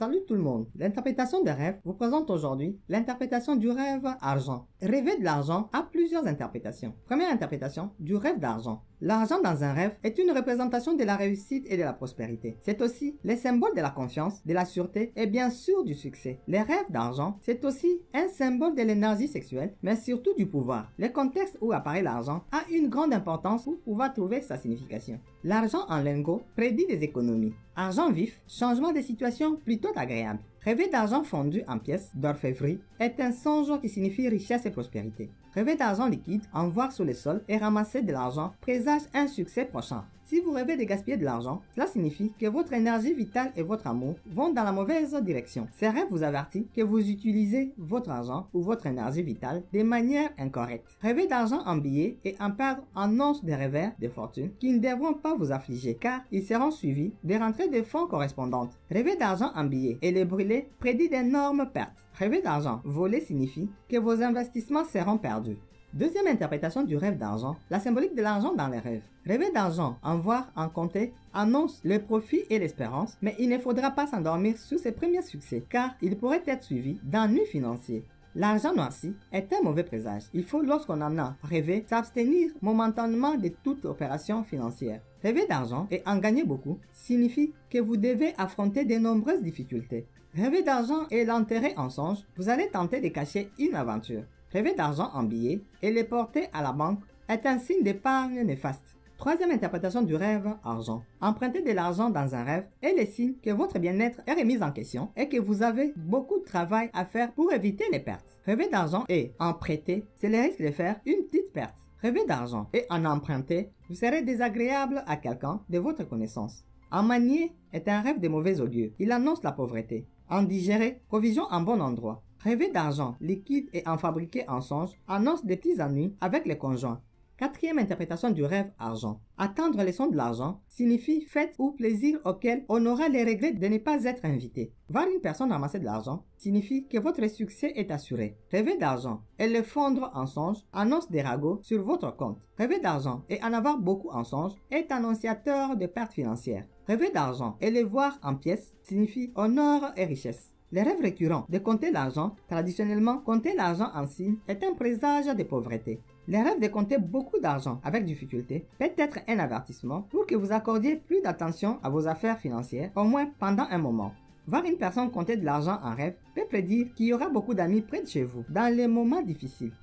Salut tout le monde, l'interprétation des rêves vous présente aujourd'hui l'interprétation du rêve argent. Rêver de l'argent a plusieurs interprétations. Première interprétation, du rêve d'argent. L'argent dans un rêve est une représentation de la réussite et de la prospérité. C'est aussi les symboles de la confiance, de la sûreté et bien sûr du succès. Les rêves d'argent, c'est aussi un symbole de l'énergie sexuelle, mais surtout du pouvoir. Le contexte où apparaît l'argent a une grande importance pour pouvoir trouver sa signification. L'argent en lingot prédit des économies. Argent vif, changement de situation plutôt agréable. Rêver d'argent fondu en pièces d'orfèvrerie est un songe qui signifie richesse et prospérité. Rêver d'argent liquide, en voir sur le sol et ramasser de l'argent présage un succès prochain. Si vous rêvez de gaspiller de l'argent, cela signifie que votre énergie vitale et votre amour vont dans la mauvaise direction. Ces rêves vous avertissent que vous utilisez votre argent ou votre énergie vitale de manière incorrecte. Rêver d'argent en billets et en perdre annonce des revers de fortune qui ne devront pas vous affliger car ils seront suivis des rentrées de fonds correspondantes. Rêver d'argent en billets et les brûler prédit d'énormes pertes. Rêver d'argent volé signifie que vos investissements seront perdus. Deuxième interprétation du rêve d'argent, la symbolique de l'argent dans les rêves. Rêver d'argent, en voir, en compter, annonce le profit et l'espérance, mais il ne faudra pas s'endormir sur ses premiers succès, car il pourrait être suivi d'ennuis financiers. L'argent noirci est un mauvais présage. Il faut, lorsqu'on en a rêvé, s'abstenir momentanément de toute opération financière. Rêver d'argent et en gagner beaucoup signifie que vous devez affronter de nombreuses difficultés. Rêver d'argent et l'enterrer en songe, vous allez tenter de cacher une aventure. Rêver d'argent en billets et les porter à la banque est un signe d'épargne néfaste. Troisième interprétation du rêve argent. Emprunter de l'argent dans un rêve est le signe que votre bien-être est remis en question et que vous avez beaucoup de travail à faire pour éviter les pertes. Rêver d'argent et en prêter, c'est le risque de faire une petite perte. Rêver d'argent et en emprunter, vous serez désagréable à quelqu'un de votre connaissance. En manier est un rêve de mauvais augure. Il annonce la pauvreté. En digérer, provision en bon endroit. Rêver d'argent liquide et en fabriquer en songe annonce des petits ennuis avec les conjoints. Quatrième interprétation du rêve argent. Attendre les sons de l'argent signifie fête ou plaisir auquel on aura les regrets de ne pas être invité. Voir une personne ramasser de l'argent signifie que votre succès est assuré. Rêver d'argent et le fondre en songe annonce des ragots sur votre compte. Rêver d'argent et en avoir beaucoup en songe est annonciateur de pertes financières. Rêver d'argent et le voir en pièces signifie honneur et richesse. Les rêves récurrents de compter l'argent, traditionnellement, compter l'argent en signe est un présage de pauvreté. Les rêves de compter beaucoup d'argent avec difficulté peut être un avertissement pour que vous accordiez plus d'attention à vos affaires financières, au moins pendant un moment. Voir une personne compter de l'argent en rêve peut prédire qu'il y aura beaucoup d'amis près de chez vous dans les moments difficiles.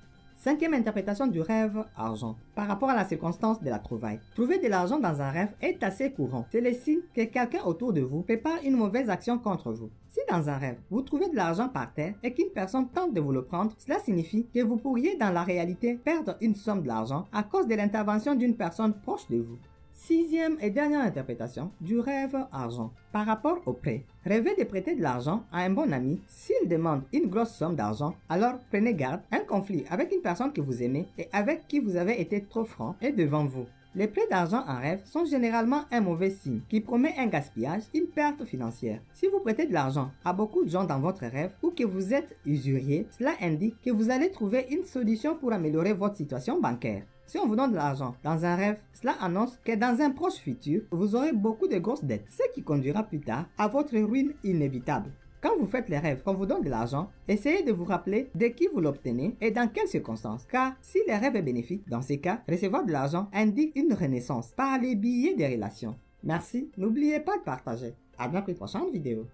Cinquième interprétation du rêve argent. Par rapport à la circonstance de la trouvaille. Trouver de l'argent dans un rêve est assez courant. C'est le signe que quelqu'un autour de vous prépare une mauvaise action contre vous. Si dans un rêve, vous trouvez de l'argent par terre et qu'une personne tente de vous le prendre, cela signifie que vous pourriez dans la réalité perdre une somme d'argent à cause de l'intervention d'une personne proche de vous. Sixième et dernière interprétation du rêve argent. Par rapport au prêt. Rêvez de prêter de l'argent à un bon ami. S'il demande une grosse somme d'argent, alors prenez garde. Un conflit avec une personne que vous aimez et avec qui vous avez été trop franc est devant vous. Les prêts d'argent en rêve sont généralement un mauvais signe qui promet un gaspillage, une perte financière. Si vous prêtez de l'argent à beaucoup de gens dans votre rêve ou que vous êtes usurier, cela indique que vous allez trouver une solution pour améliorer votre situation bancaire. Si on vous donne de l'argent dans un rêve, cela annonce que dans un proche futur, vous aurez beaucoup de grosses dettes, ce qui conduira plus tard à votre ruine inévitable. Quand vous faites les rêves qu'on vous donne de l'argent, essayez de vous rappeler de qui vous l'obtenez et dans quelles circonstances. Car si le rêve est bénéfique, dans ces cas, recevoir de l'argent indique une renaissance par les billets des relations. Merci, n'oubliez pas de partager. À la prochaine vidéo.